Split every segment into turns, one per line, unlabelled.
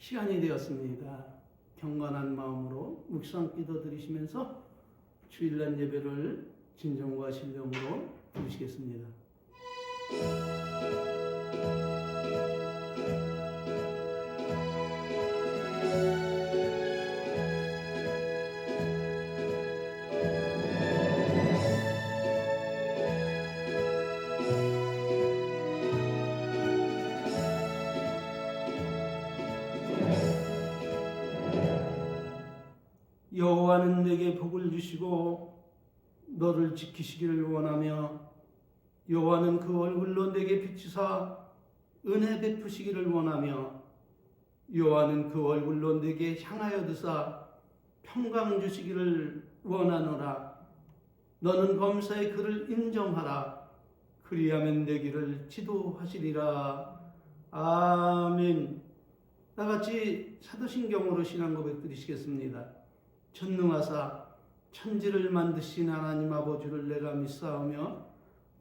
시간이 되었습니다. 경건한 마음으로 묵상 기도 드리시면서 주일날 예배를 진정과 신령으로 드리시겠습니다. 여호와는 내게 복을 주시고 너를 지키시기를 원하며 여호와는 그 얼굴로 내게 비추사 은혜 베푸시기를 원하며 여호와는 그 얼굴로 내게 향하여 드사 평강 주시기를 원하노라. 너는 범사의 그를 인정하라. 그리하면 내 길을 지도하시리라. 아멘. 다같이 사도신경으로 신앙 고백 드리시겠습니다. 전능하사 천지를 만드신 하나님 아버지를 내가 믿사오며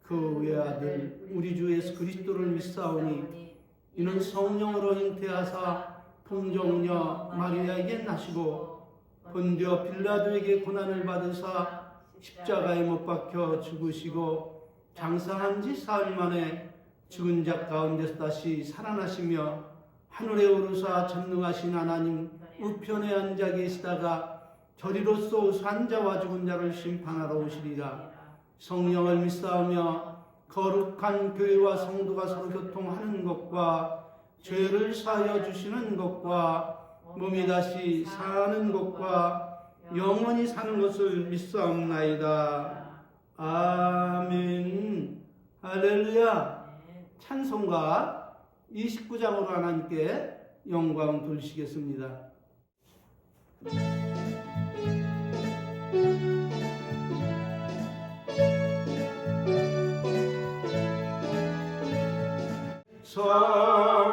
그 외아들 우리 주 예수 그리스도를 믿사오니 이는 성령으로 잉태하사 동정녀 마리아에게 나시고 본디오 빌라도에게 고난을 받으사 십자가에 못 박혀 죽으시고 장사한 지 사흘 만에 죽은 자 가운데서 다시 살아나시며 하늘에 오르사 전능하신 하나님 우편에 앉아 계시다가 저리로서 산자와 죽은 자를 심판하러 오시리라. 성령을 믿사오며 거룩한 교회와 성도가 서로 교통하는 것과 죄를 사하여 주시는 것과 몸이 다시 사는 것과 영원히 사는 것을 믿사옵나이다. 아멘. 할렐루야. 찬송가 29장으로 하나님께 영광 돌리시겠습니다.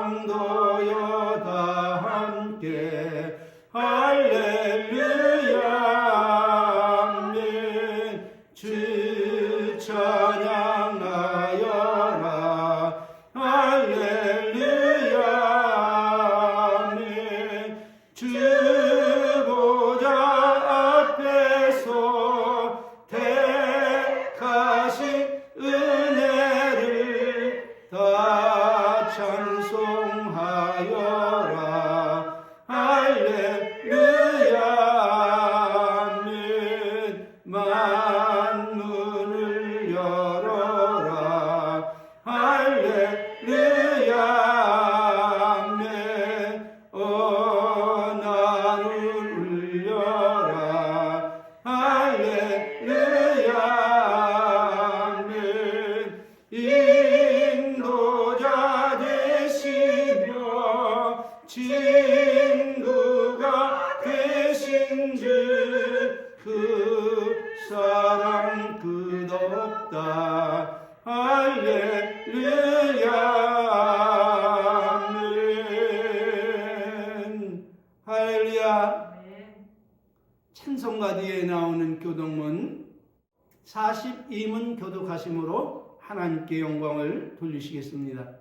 성도여 다 함께 할렐루야 아멘. 주 찬양하여라 할렐루야 아멘. 주 보좌 앞에서 택하신 은혜를 다 찬송하여라 할렐루야 아멘. 만문을 열어라 할렐루야 아멘. 언약을 울려라 할렐루야 아멘. 인도자 되시며 친구가 되신 주 그 사랑 끝없다 할렐루야 아멘. 할렐루야. 찬송가 뒤에 나오는 교독문 42문 교독하심으로 하나님께 영광을 돌리시겠습니다.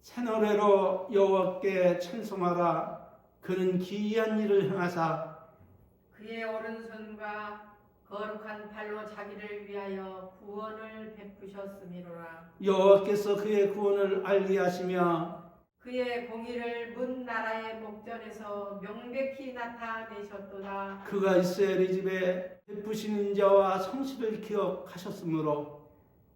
새 노래로 여호와께 찬송하라. 그는 기이한 일을 행하사
그의 오른손과 거룩한 발로 자기를 위하여 구원을 베푸셨음이로라.
여호와께서 그의 구원을 알게 하시며
그의 공의를 문 나라의 목전에서 명백히 나타내셨도다.
그가 이스라엘 집에 베푸신 인자와 성실을 기억하셨으므로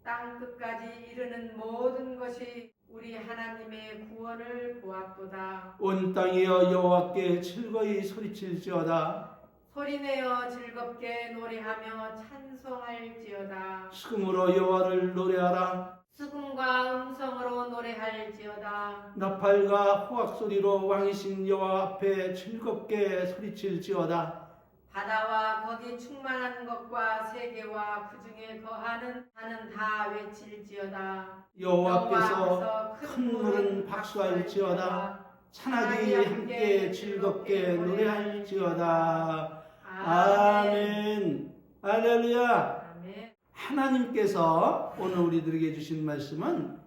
땅 끝까지 이르는 모든 것이 우리 하나님의 구원을 보았도다.
온 땅이여 여호와께 즐거이 소리칠지어다.
소리내어 즐겁게 노래하며 찬송할지어다.
수금으로 여호와를 노래하라.
수금과 음성으로 노래할지어다.
나팔과 호악 소리로 왕이신 여호와 앞에 즐겁게 소리칠지어다.
바다와 거기 충만한 것과 세계와 그 중에 거하는 자는 다 외칠지어다.
여호와께서 큰 물은 박수할지어다. 찬하기 함께 즐겁게 노래할지어다. 아멘. 할렐루야.
아멘.
하나님께서 오늘 우리들에게 주신 말씀은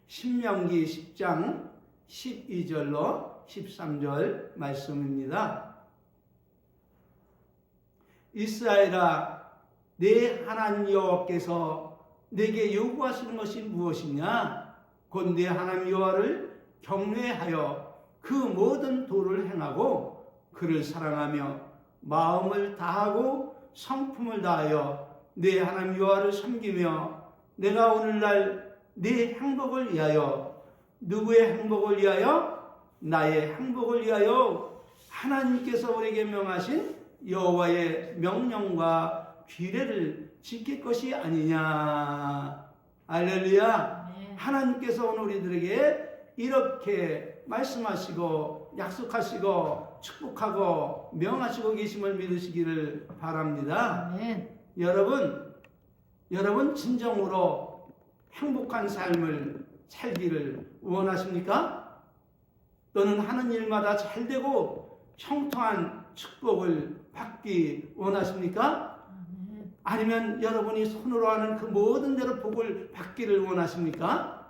신명기 10장 12절로 13절 말씀입니다. 이스라엘아, 내 하나님 여호와께서 내게 요구하시는 것이 무엇이냐? 곧 내 하나님 여호와를 경외하여 그 모든 도를 행하고 그를 사랑하며 마음을 다하고 성품을 다하여 내 하나님 여호와를 섬기며 내가 오늘날 네 행복을 위하여, 누구의 행복을 위하여? 나의 행복을 위하여 하나님께서 우리에게 명하신 여호와의 명령과 규례를 지킬 것이 아니냐. 할렐루야. 하나님께서 오늘 우리들에게 이렇게 말씀하시고 약속하시고 축복하고 명하시고 계심을 믿으시기를 바랍니다.
아멘.
여러분 진정으로 행복한 삶을 살기를 원하십니까? 또는 하는 일마다 잘되고 형통한 축복을 받기 원하십니까? 아니면 여러분이 손으로 하는 그 모든 대로 복을 받기를 원하십니까?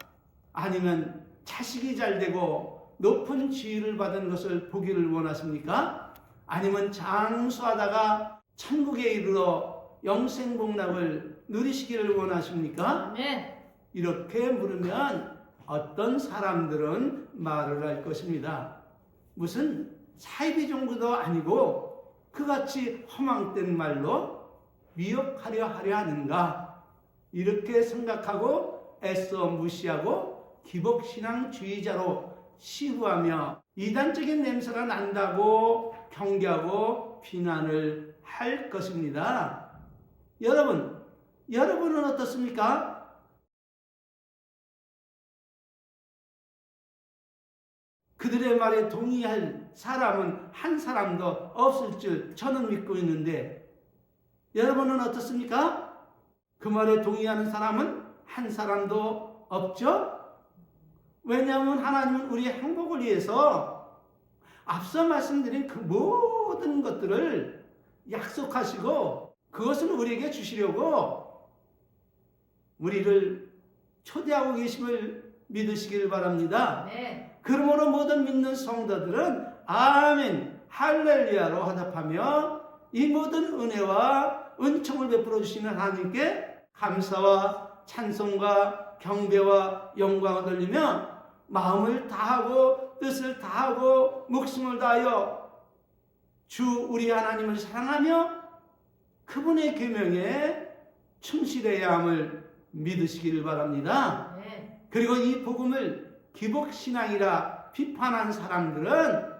아니면 자식이 잘되고 높은 지위를 받은 것을 보기를 원하십니까? 아니면 장수하다가 천국에 이르러 영생복락을 누리시기를 원하십니까?
아멘.
이렇게 물으면 어떤 사람들은 말을 할 것입니다. 무슨 사이비 정도도 아니고 그같이 허망된 말로 미혹하려 하는가, 이렇게 생각하고 애써 무시하고 기복신앙주의자로 시부하며 이단적인 냄새가 난다고 경계하고 비난을 할 것입니다. 여러분은 어떻습니까? 그들의 말에 동의할 사람은 한 사람도 없을 줄 저는 믿고 있는데, 여러분은 어떻습니까? 그 말에 동의하는 사람은 한 사람도 없죠? 왜냐하면 하나님은 우리의 행복을 위해서 앞서 말씀드린 그 모든 것들을 약속하시고 그것을 우리에게 주시려고 우리를 초대하고 계심을 믿으시길 바랍니다.
네.
그러므로 모든 믿는 성도들은 아멘, 할렐루야로 화답하며 이 모든 은혜와 은총을 베풀어 주시는 하나님께 감사와 찬송과 경배와 영광을 돌리며 마음을 다하고 뜻을 다하고 목숨을 다하여 주 우리 하나님을 사랑하며 그분의 계명에 충실해야 함을 믿으시기를 바랍니다.
네.
그리고 이 복음을 기복신앙이라 비판한 사람들은,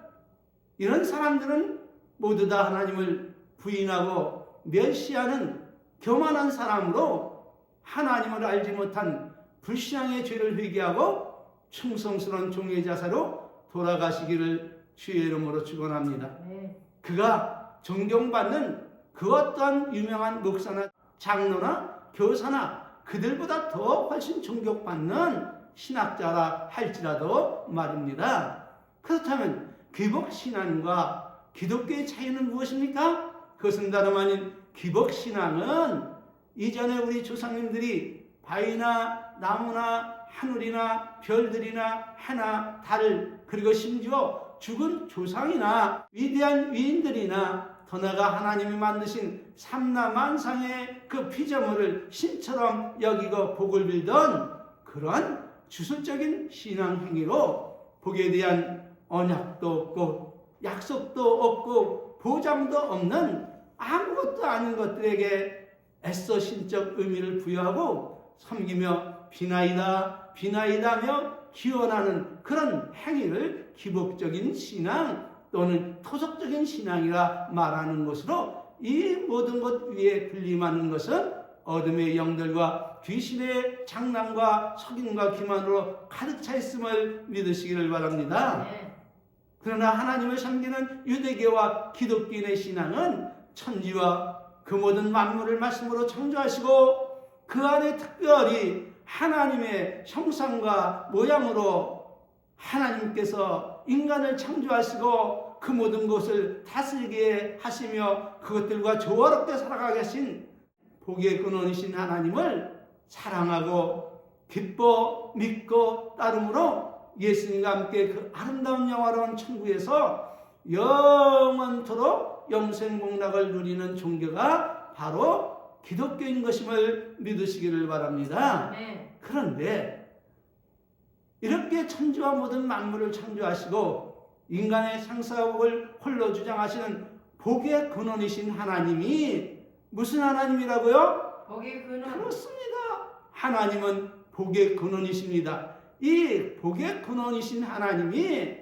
이런 사람들은 모두 다 하나님을 부인하고 멸시하는 교만한 사람으로 하나님을 알지 못한 불신앙의 죄를 회개하고 충성스러운 종의 자세로 돌아가시기를 주의 이름으로 축원합니다.
네.
그가 존경받는 그 어떤 유명한 목사나 장로나 교사나 그들보다 더 훨씬 존경받는 신학자라 할지라도 말입니다. 그렇다면 기복신앙과 기독교의 차이는 무엇입니까? 그것은 다름 아닌 기복신앙은 이전에 우리 조상님들이 바위나 나무나 하늘이나 별들이나 해나 달, 그리고 심지어 죽은 조상이나 위대한 위인들이나 더 나아가 하나님이 만드신 삼라만상의 그 피조물을 신처럼 여기고 복을 빌던 그러한 주술적인 신앙 행위로 복에 대한 언약도 없고 약속도 없고 보장도 없는 아무것도 아닌 것들에게 애써 신적 의미를 부여하고 섬기며 비나이다며 기원하는 그런 행위를 기복적인 신앙 또는 토속적인 신앙이라 말하는 것으로, 이 모든 것 위에 군림하는 것은 어둠의 영들과 귀신의 장난과 속임과 기만으로 가득 차 있음을 믿으시기를 바랍니다.
네.
그러나 하나님을 섬기는 유대교와 기독교인의 신앙은 천지와 그 모든 만물을 말씀으로 창조하시고 그 안에 특별히 하나님의 형상과 모양으로 하나님께서 인간을 창조하시고 그 모든 것을 다스리게 하시며 그것들과 조화롭게 살아가게 하신 복의 근원이신 하나님을 사랑하고 기뻐 믿고 따름으로 예수님과 함께 그 아름다운 영화로운 천국에서 영원토록 영생복락을 누리는 종교가 바로 기독교인 것임을 믿으시기를 바랍니다.
네.
그런데 이렇게 천지와 모든 만물을 창조하시고 인간의 상사복을 홀로 주장하시는 복의 근원이신 하나님이 무슨 하나님이라고요?
복의 근원.
그렇습니다. 하나님은 복의 근원이십니다. 이 복의 근원이신 하나님이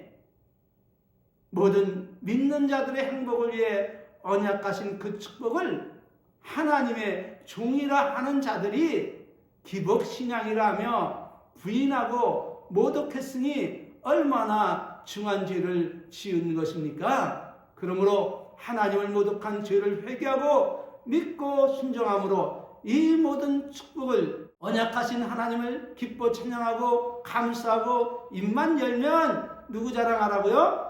모든 믿는 자들의 행복을 위해 언약하신 그 축복을 하나님의 종이라 하는 자들이 기복신앙이라며 부인하고 모독했으니 얼마나 중한 죄를 지은 것입니까? 그러므로 하나님을 모독한 죄를 회개하고 믿고 순종함으로 이 모든 축복을 언약하신 하나님을 기뻐 찬양하고 감사하고 입만 열면 누구 자랑하라고요?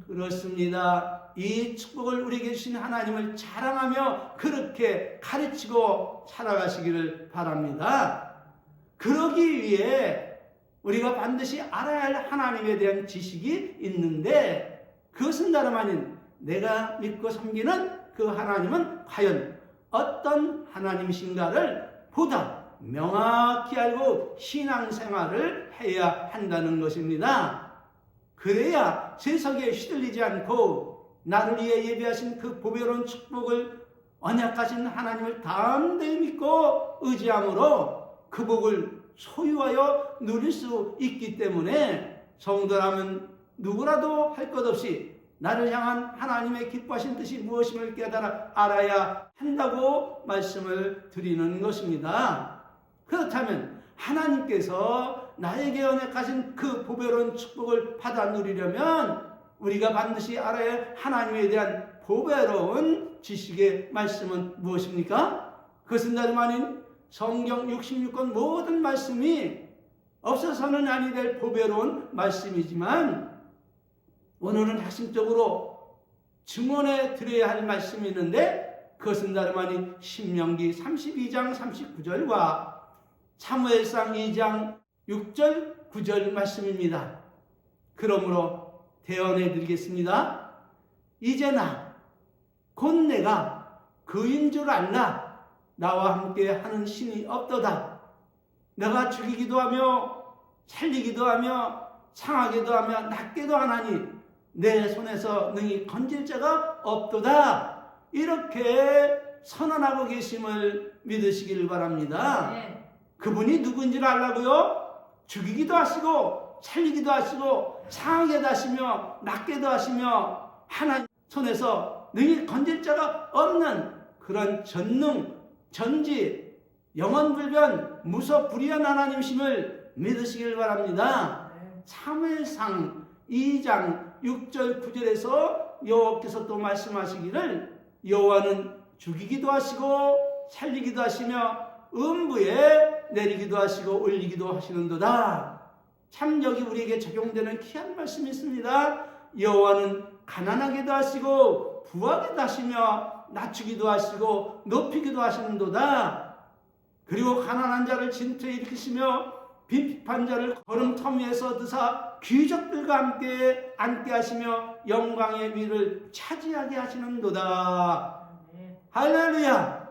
그렇습니다. 이 축복을 우리에게 주신 하나님을 자랑하며 그렇게 가르치고 살아가시기를 바랍니다. 그러기 위해 우리가 반드시 알아야 할 하나님에 대한 지식이 있는데 그것은 다름 아닌 내가 믿고 섬기는 그 하나님은 과연 어떤 하나님이신가를 보다 명확히 알고 신앙생활을 해야 한다는 것입니다. 그래야 세속에 휘둘리지 않고 나를 위해 예비하신 그 보배로운 축복을 언약하신 하나님을 담대히 믿고 의지함으로 그 복을 소유하여 누릴 수 있기 때문에 성도라면 누구라도 할 것 없이 나를 향한 하나님의 기뻐하신 뜻이 무엇임을 깨달아 알아야 한다고 말씀을 드리는 것입니다. 그렇다면 하나님께서 나에게 언약하신 그 보배로운 축복을 받아 누리려면 우리가 반드시 알아야 할 하나님에 대한 보배로운 지식의 말씀은 무엇입니까? 그것은 다름 아닌 성경 66권 모든 말씀이 없어서는 아니 될 보배로운 말씀이지만 오늘은 핵심적으로 증언해 드려야 할 말씀이 있는데 그것은 다름 아닌 신명기 32장 39절과 사무엘상 2장 6절 9절 말씀입니다. 그러므로 대언해 드리겠습니다. 이제나 곧 내가 그인 줄 알라. 나와 함께 하는 신이 없도다. 내가 죽이기도 하며 살리기도 하며 상하게도 하며 낫게도 하나니 내 손에서 능히 건질 자가 없도다. 이렇게 선언하고 계심을 믿으시길 바랍니다.
네.
그분이 누구인지를 알라고요? 죽이기도 하시고 살리기도 하시고 상하게도 하시며 낫게도 하시며 하나님 손에서 능히 건질 자가 없는 그런 전능 전지 영원불변 무소불위한 하나님이심을 믿으시길 바랍니다. 사무엘상 2장 6절 9절에서 여호와께서 또 말씀하시기를 여호와는 죽이기도 하시고 살리기도 하시며 음부에 내리기도 하시고 올리기도 하시는도다. 참 여기 우리에게 적용되는 귀한 말씀이 있습니다. 여호와는 가난하게도 하시고 부하게도 하시며 낮추기도 하시고 높이기도 하시는도다. 그리고 가난한 자를 진토에 일으키시며 빈핍한 자를 걸음터미에서 드사 귀족들과 함께 앉게 하시며 영광의 위를 차지하게 하시는도다. 할렐루야.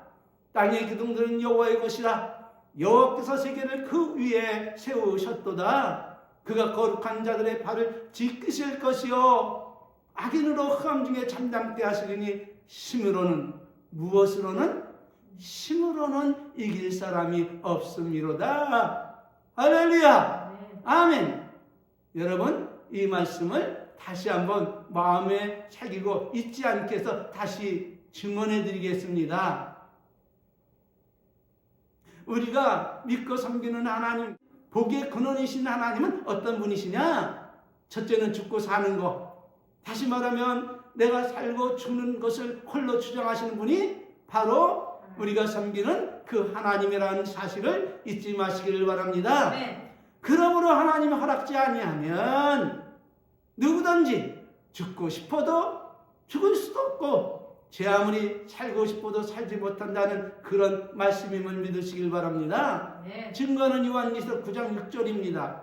땅의 기둥들은 여호와의 것이라. 여호와께서 세계를 그 위에 세우셨도다. 그가 거룩한 자들의 발을 지키실 것이요 악인으로 흑암 중에 잠잠게 하시리니 힘으로는 무엇으로는 힘으로는 이길 사람이 없음이로다. 할렐루야. 아멘. 여러분 이 말씀을 다시 한번 마음에 새기고 잊지 않게 해서 다시 증언해 드리겠습니다. 우리가 믿고 섬기는 하나님, 복의 근원이신 하나님은 어떤 분이시냐? 첫째는 죽고 사는 것. 다시 말하면 내가 살고 죽는 것을 홀로 주장하시는 분이 바로 우리가 섬기는 그 하나님이라는 사실을 잊지 마시기를 바랍니다.
네.
그러므로 하나님이 허락지 아니하면 누구든지 죽고 싶어도 죽을 수도 없고 제 아무리 살고 싶어도 살지 못한다는 그런 말씀임을 믿으시길 바랍니다.
네.
증거는 요한계시록 9장 6절입니다.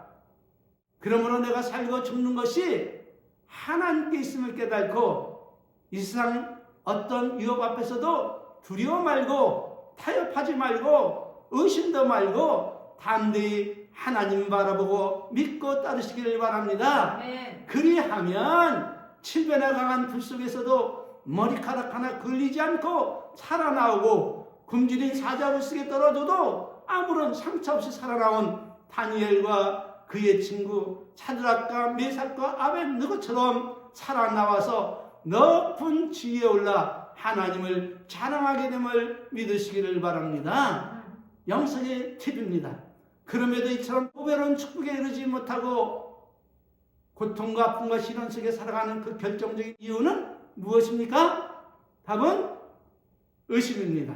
그러므로 내가 살고 죽는 것이 하나님께 있음을 깨닫고 이 세상 어떤 위협 앞에서도 두려워 말고 타협하지 말고 의심도 말고 담대히 하나님 바라보고 믿고 따르시기를 바랍니다.
네.
그리하면 칠변에 강한 불 속에서도 머리카락 하나 걸리지 않고 살아나오고 굶주린 사자굴 속에 떨어져도 아무런 상처 없이 살아나온 다니엘과 그의 친구 사드락과 메삭과 아벳느고처럼 살아나와서 높은 지위에 올라 하나님을 자랑하게 됨을 믿으시기를 바랍니다. 영성의 팁입니다. 그럼에도 이처럼 보배로운 축복에 이르지 못하고 고통과 아픔과 시련 속에 살아가는 그 결정적인 이유는 무엇입니까? 답은 의심입니다.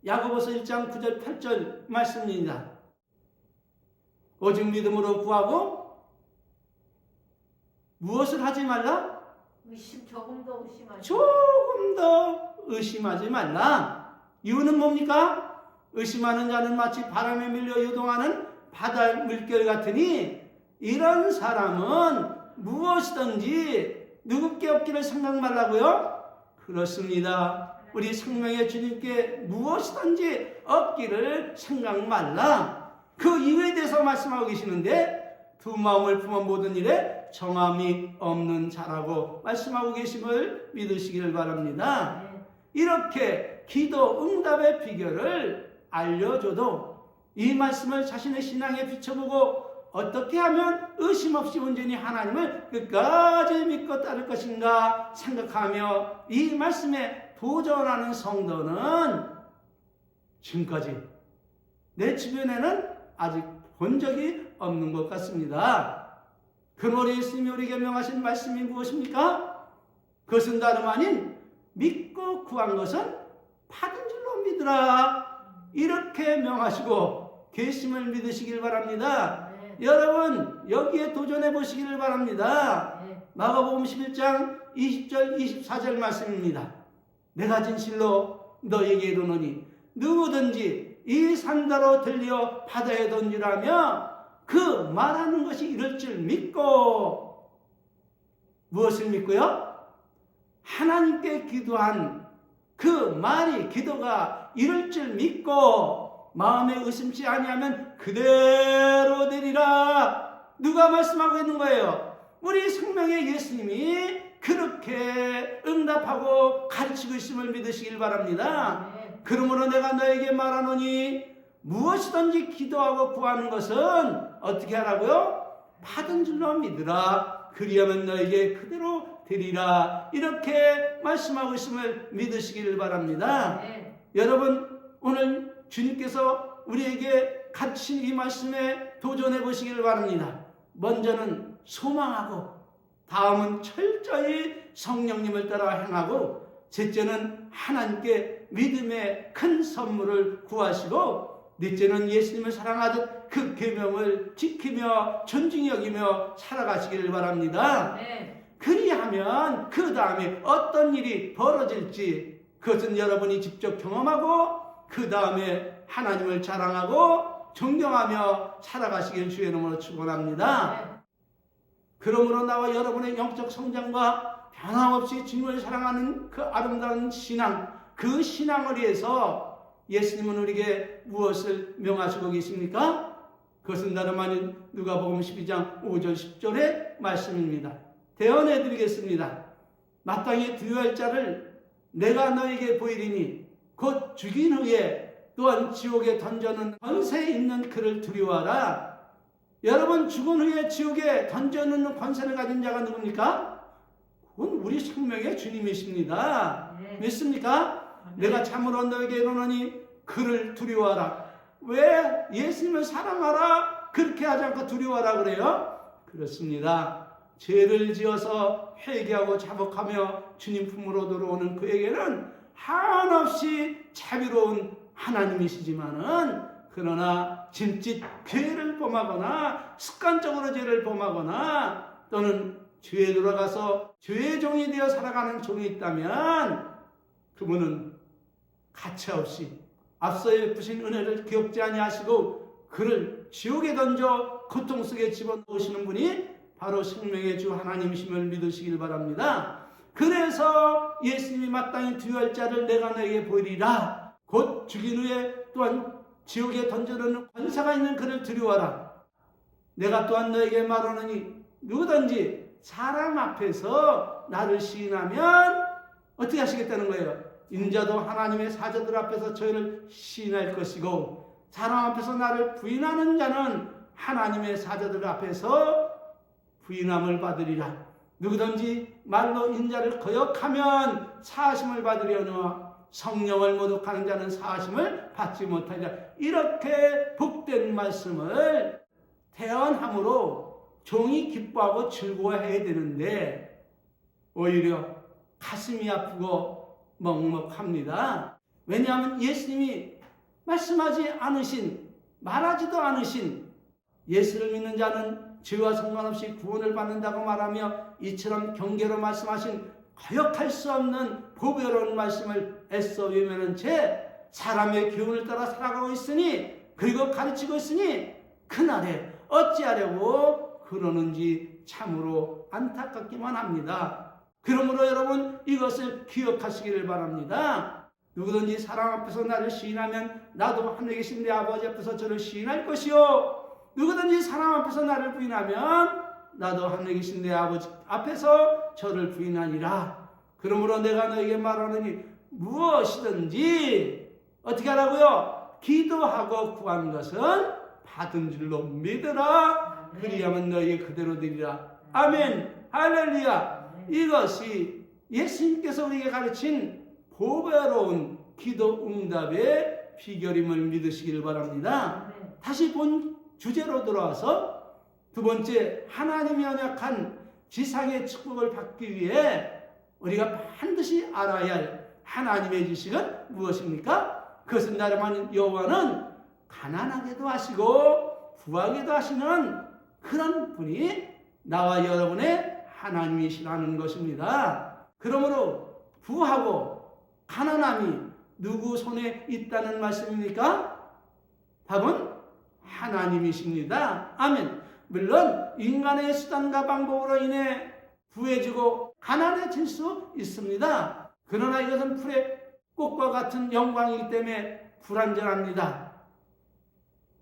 야고보서 1장 9절 8절 말씀입니다. 오직 믿음으로 구하고 무엇을 하지 말라?
조금 더 의심하지.
조금 더 의심하지 말라. 이유는 뭡니까? 의심하는 자는 마치 바람에 밀려 요동하는 바다 물결 같으니 이런 사람은 무엇이든지 누구께 없기를 생각 말라고요? 그렇습니다. 우리 생명의 주님께 무엇이든지 없기를 생각 말라. 그 이유에 대해서 말씀하고 계시는데 두 마음을 품은 모든 일에 정함이 없는 자라고 말씀하고 계심을 믿으시기를 바랍니다. 이렇게 기도 응답의 비결을 알려줘도 이 말씀을 자신의 신앙에 비춰보고 어떻게 하면 의심 없이 온전히 하나님을 끝까지 믿고 따를 것인가 생각하며 이 말씀에 도전하는 성도는 지금까지 내 주변에는 아직 본 적이 없는 것 같습니다. 그러므로 예수님이 우리에게 명하신 말씀이 무엇입니까? 그것은 다름 아닌 믿고 구한 것은 받은 줄로 믿으라. 이렇게 명하시고 계심을 믿으시길 바랍니다. 여러분 여기에 도전해 보시기를 바랍니다. 마가복음 11장 20절 24절 말씀입니다. 내가 진실로 너에게 이르노니 누구든지 이 산다로 들려 바다에 던지라며 그 말하는 것이 이럴 줄 믿고 무엇을 믿고요? 하나님께 기도한 그 말이 기도가 이럴 줄 믿고 마음에 의심치 아니하면 그대로 되리라. 누가 말씀하고 있는 거예요? 우리 생명의 예수님이 그렇게 응답하고 가르치고 있음을 믿으시길 바랍니다. 그러므로 내가 너에게 말하노니 무엇이든지 기도하고 구하는 것은 어떻게 하라고요? 받은 줄로 믿으라. 그리하면 너에게 그대로 되리라. 이렇게 말씀하고 있음을 믿으시기를 바랍니다. 여러분 오늘 주님께서 우리에게 가르치신 이 말씀에 도전해 보시기를 바랍니다. 먼저는 소망하고 다음은 철저히 성령님을 따라 행하고 셋째는 하나님께 믿음의 큰 선물을 구하시고 넷째는 예수님을 사랑하듯 그 계명을 지키며 존중히 여기며 살아가시기를 바랍니다. 그리하면 그 다음에 어떤 일이 벌어질지 그것은 여러분이 직접 경험하고 그 다음에 하나님을 자랑하고 존경하며 살아가시길 주의 이름으로 축원합니다. 그러므로 나와 여러분의 영적 성장과 변함없이 주님을 사랑하는 그 아름다운 신앙, 그 신앙을 위해서 예수님은 우리에게 무엇을 명하시고 계십니까? 그것은 다름 아닌 누가복음 12장 5절 10절의 말씀입니다. 대언해 드리겠습니다. 마땅히 두려워할 자를 내가 너에게 보이리니 곧 죽인 후에 또한 지옥에 던져놓은 권세 있는 그를 두려워하라. 여러분 죽은 후에 지옥에 던져놓는 권세를 가진 자가 누굽니까? 그건 우리 생명의 주님이십니다. 믿습니까? 내가 참으로 너에게 이르노니 그를 두려워하라. 왜 예수님을 사랑하라 그렇게 하지 않고 두려워하라 그래요? 그렇습니다. 죄를 지어서 회개하고 자복하며 주님 품으로 들어오는 그에게는 한없이 자비로운 하나님이시지만은 그러나 짐짓 죄를 범하거나 습관적으로 죄를 범하거나 또는 죄에 돌아가서 죄의 종이 되어 살아가는 종이 있다면 그분은 가차없이 앞서에 베푸신 은혜를 기억지 아니하시고 그를 지옥에 던져 고통 속에 집어넣으시는 분이 바로 생명의 주 하나님이심을 믿으시길 바랍니다. 그래서 예수님이 마땅히 두려워할 자를 내가 너에게 보이리라. 곧 죽인 후에 또한 지옥에 던져놓는 권세가 있는 그를 두려워하라. 내가 또한 너에게 말하노니 누구든지 사람 앞에서 나를 시인하면 어떻게 하시겠다는 거예요? 인자도 하나님의 사자들 앞에서 저희를 시인할 것이고 사람 앞에서 나를 부인하는 자는 하나님의 사자들 앞에서 부인함을 받으리라. 누구든지 말로 인자를 거역하면 사하심을 받으려니와 성령을 모독하는 자는 사하심을 받지 못하리라. 이렇게 복된 말씀을 태언함으로 종이 기뻐하고 즐거워해야 되는데 오히려 가슴이 아프고 먹먹합니다. 왜냐하면 예수님이 말씀하지 않으신, 말하지도 않으신 예수를 믿는 자는 죄와 상관없이 구원을 받는다고 말하며 이처럼 경계로 말씀하신 거역할 수 없는 보배로운 말씀을 애써 외면한 채 사람의 기운을 따라 살아가고 있으니 그리고 가르치고 있으니 그날에 어찌하려고 그러는지 참으로 안타깝기만 합니다. 그러므로 여러분 이것을 기억하시기를 바랍니다. 누구든지 사람 앞에서 나를 시인하면 나도 하늘에 계신 내 아버지 앞에서 저를 시인할 것이요 누구든지 사람 앞에서 나를 부인하면 나도 하늘에 계신 내 아버지 앞에서 저를 부인하니라. 그러므로 내가 너에게 말하노니 무엇이든지 어떻게 하라고요? 기도하고 구한 것은 받은 줄로 믿으라. 그리하면 너에게 그대로 되리라. 아멘. 할렐루야. 이것이 예수님께서 우리에게 가르친 보배로운 기도 응답의 비결임을 믿으시길 바랍니다. 다시 본 주제로 돌아와서 두 번째, 하나님이 언약한 지상의 축복을 받기 위해 우리가 반드시 알아야 할 하나님의 지식은 무엇입니까? 그것은 다름 아닌 여호와는 가난하게도 하시고 부하게도 하시는 그런 분이 나와 여러분의 하나님이시라는 것입니다. 그러므로 부하고 가난함이 누구 손에 있다는 말씀입니까? 답은 하나님이십니다. 아멘. 물론 인간의 수단과 방법으로 인해 부해지고 가난해질 수 있습니다. 그러나 이것은 풀의 꽃과 같은 영광이기 때문에 불완전합니다.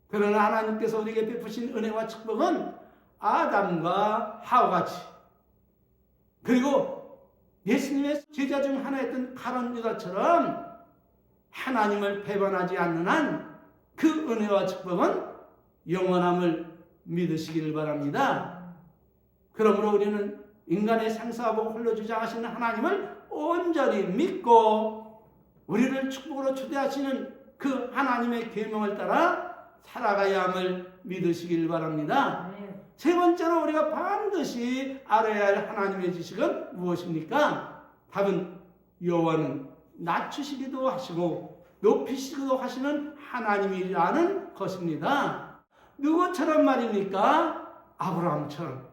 그러나 하나님께서 우리에게 베푸신 은혜와 축복은 아담과 하와같이 그리고 예수님의 제자 중 하나였던 가룟 유다처럼 하나님을 배반하지 않는 한 그 은혜와 축복은 영원함을 믿으시길 바랍니다. 그러므로 우리는 인간의 상사하고 홀로 주장하시는 하나님을 온전히 믿고 우리를 축복으로 초대하시는 그 하나님의 계명을 따라 살아가야 함을 믿으시길 바랍니다. 세 번째로 우리가 반드시 알아야 할 하나님의 지식은 무엇입니까? 답은 여호와는 낮추시기도 하시고 높이시기도 하시는 하나님이라는 것입니다. 누구처럼 말입니까? 아브라함처럼,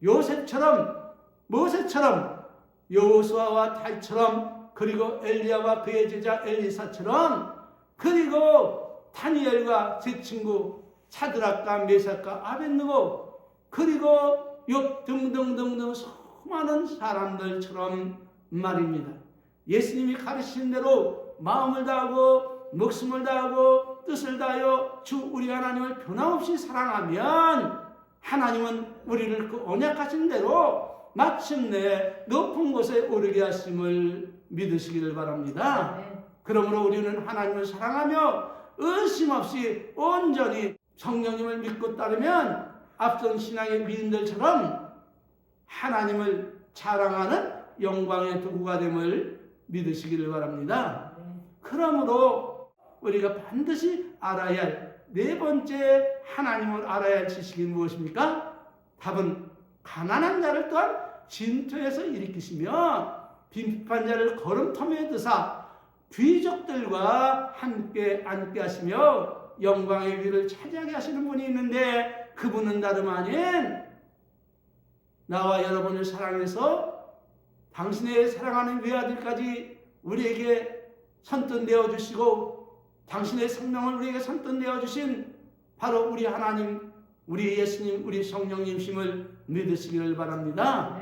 요셉처럼, 모세처럼, 여호수아와 다윗처럼, 그리고 엘리야와 그의 제자 엘리사처럼, 그리고 다니엘과 제 친구 사드락과 메삭과 아벳느고, 그리고 욥 등등등등 수많은 사람들처럼 말입니다. 예수님이 가르치신 대로 마음을 다하고 목숨을 다하고 뜻을 다하여 주 우리 하나님을 변함없이 사랑하면 하나님은 우리를 그 언약하신 대로 마침내 높은 곳에 오르게 하심을 믿으시기를 바랍니다. 그러므로 우리는 하나님을 사랑하며 의심 없이 온전히 성령님을 믿고 따르면 앞선 신앙의 믿음들처럼 하나님을 자랑하는 영광의 도구가 됨을 믿으시기를 바랍니다. 그러므로 우리가 반드시 알아야 할 네 번째 하나님을 알아야 할 지식이 무엇입니까? 답은 가난한 자를 또한 진토에서 일으키시며 빈핍한 걸음터미에 드사 귀족들과 함께 앉게 하시며 영광의 위를 차지하게 하시는 분이 있는데 그분은 다름 아닌 나와 여러분을 사랑해서 당신의 사랑하는 외아들까지 우리에게 선뜻내어 주시고 당신의 생명을 우리에게 선뜻내어 주신 바로 우리 하나님, 우리 예수님, 우리 성령님심을 믿으시기를 바랍니다.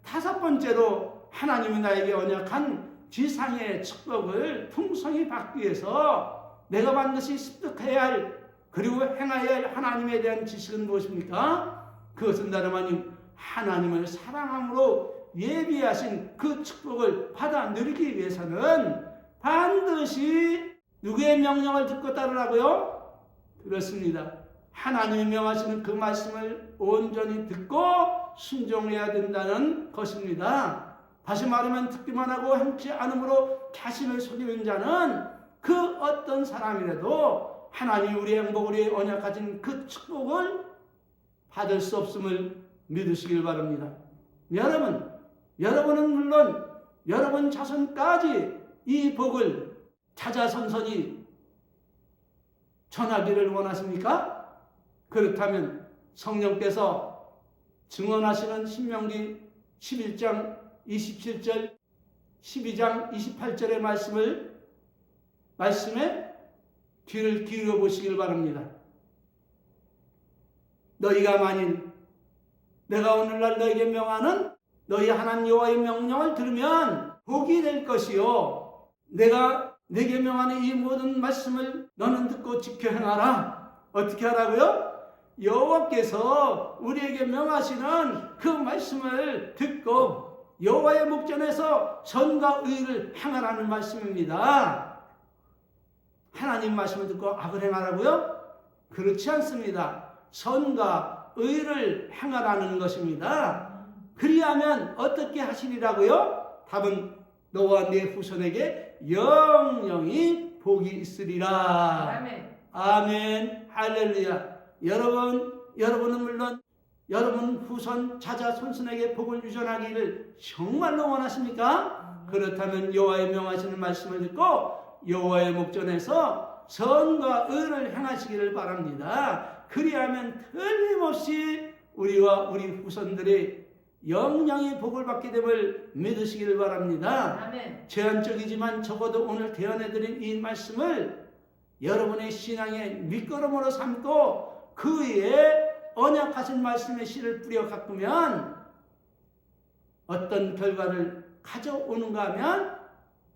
다섯 번째로 하나님이 나에게 언약한 지상의 축복을 풍성히 받기 위해서 내가 반드시 습득해야 할 그리고 행해야 할 하나님에 대한 지식은 무엇입니까? 그것은 다름 아닌 하나님을 사랑함으로 예비하신 그 축복을 받아 누리기 위해서는 반드시 누구의 명령을 듣고 따르라고요? 그렇습니다. 하나님이 명하시는 그 말씀을 온전히 듣고 순종해야 된다는 것입니다. 다시 말하면 듣기만 하고 행치 않음으로 자신을 속이는 자는 그 어떤 사람이라도 하나님이 우리의 행복을 위해 언약하신 그 축복을 받을 수 없음을 믿으시길 바랍니다. 여러분은 물론 여러분 자손까지 이 복을 자자손손이 전하기를 원하십니까? 그렇다면 성령께서 증언하시는 신명기 11장 27절 12장 28절의 말씀에 귀를 기울여 보시길 바랍니다. 너희가 만일 내가 오늘날 너희에게 명하는 너희 하나님 여호와의 명령을 들으면 복이 될 것이요 내가 내게 명하는 이 모든 말씀을 너는 듣고 지켜 행하라. 어떻게 하라고요? 여호와께서 우리에게 명하시는 그 말씀을 듣고 여호와의 목전에서 선과 의를 행하라는 말씀입니다. 하나님 말씀을 듣고 악을 행하라고요? 그렇지 않습니다. 선과 의를 행하라는 것입니다. 그리하면 어떻게 하시리라고요? 답은 너와 네 후손에게 영영이 복이 있으리라.
아멘.
아멘. 할렐루야. 여러분은 물론 여러분 후손 자자 손손에게 복을 유전하기를 정말로 원하십니까? 그렇다면 여호와의 명하시는 말씀을 듣고 여호와의 목전에서 선과 의를 행하시기를 바랍니다. 그리하면 틀림없이 우리와 우리 후손들이 영영이 복을 받게 됨을 믿으시기를 바랍니다.
아멘.
제한적이지만 적어도 오늘 대언해드린 이 말씀을 여러분의 신앙의 밑거름으로 삼고 그 위에 언약하신 말씀의 씨를 뿌려 가꾸면 어떤 결과를 가져오는가 하면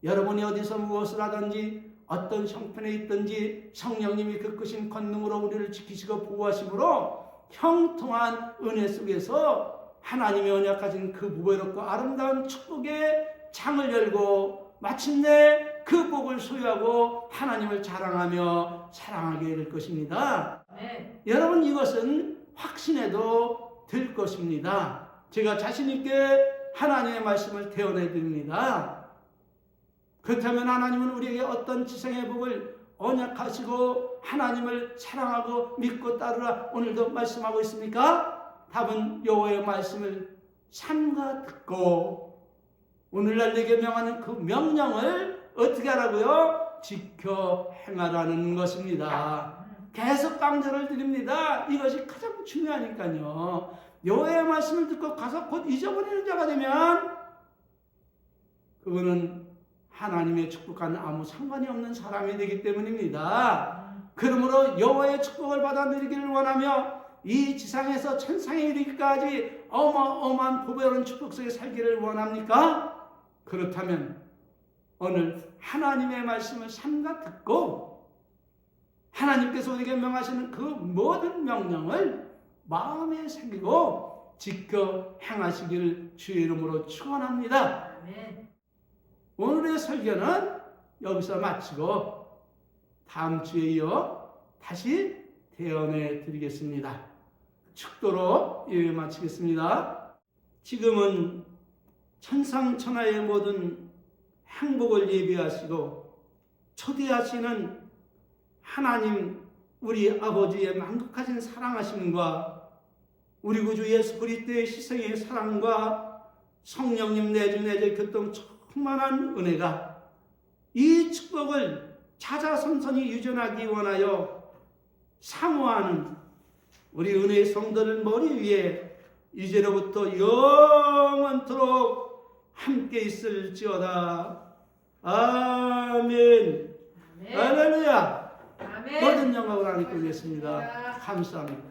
여러분이 어디서 무엇을 하든지 어떤 형편에 있든지 성령님이 그 크신 권능으로 우리를 지키시고 보호하심으로 형통한 은혜 속에서 하나님의 언약하신 그 무배롭고 아름다운 축복의 창을 열고 마침내 그 복을 소유하고 하나님을 자랑하며 사랑하게 될 것입니다.
네.
여러분 이것은 확신해도 될 것입니다. 제가 자신 있게 하나님의 말씀을 대언해 드립니다. 그렇다면 하나님은 우리에게 어떤 지성의 복을 언약하시고 하나님을 사랑하고 믿고 따르라 오늘도 말씀하고 있습니까? 답은 여호와의 말씀을 삼가 듣고 오늘날 내게 명하는 그 명령을 어떻게 하라고요? 지켜 행하라는 것입니다. 계속 강조를 드립니다. 이것이 가장 중요하니까요. 여호와의 말씀을 듣고 가서 곧 잊어버리는 자가 되면 그거는 하나님의 축복과는 아무 상관이 없는 사람이 되기 때문입니다. 그러므로 여호와의 축복을 받아 누리기를 원하며 이 지상에서 천상에 이르기까지 어마어마한 보배로운 축복 속에 살기를 원합니까? 그렇다면 오늘 하나님의 말씀을 삼가 듣고 하나님께서 우리에게 명하시는 그 모든 명령을 마음에 새기고 지켜 행하시기를 주의 이름으로 축원합니다.
아멘.
오늘의 설교는 여기서 마치고 다음 주에 이어 다시 대언해 드리겠습니다. 축도로 예배 마치겠습니다. 지금은 천상천하의 모든 행복을 예비하시고 초대하시는 하나님 우리 아버지의 만극하신 사랑하심과 우리 구주 예수 그리스도의 희생의 사랑과 성령님 내주 교통 충만한 은혜가 이 축복을 자자손손이 유전하기 원하여 사모하는 우리 은혜의 성도들 머리 위에 이제로부터 영원토록 함께 있을지어다. 아멘.
아멘.
할렐루야.
아멘.
모든 영광을 하나님께 드리겠습니다. 감사합니다.